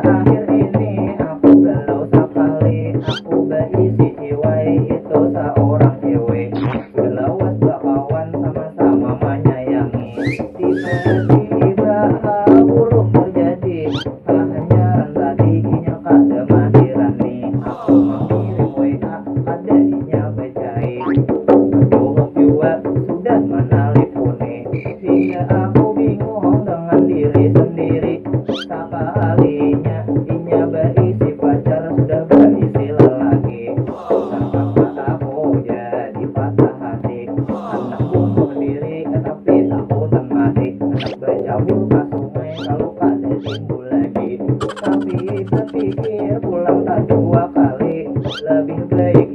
akhir ini aku galau sekali. Aku berisi ciwai itu seorang cewek. Gelawas bakawan sama-sama menyayangi. Tiba-tiba burung terjadi. Hanya tadinya kada madiran nih. Aku mengirim WA adanya bejai. Jawab juga sudah menelponi. Sehingga aku bingung dengan diri sendiri. Sekalinya inya berisi pacar sudah berisi lelaki. Terpaksa aku jadi patah hati. Anak bunuh diri tapi tak mati. Anak berjauh ke sungai kalau kada timbul lagi. Tapi berpikir pulang tak dua kali. Lebih baik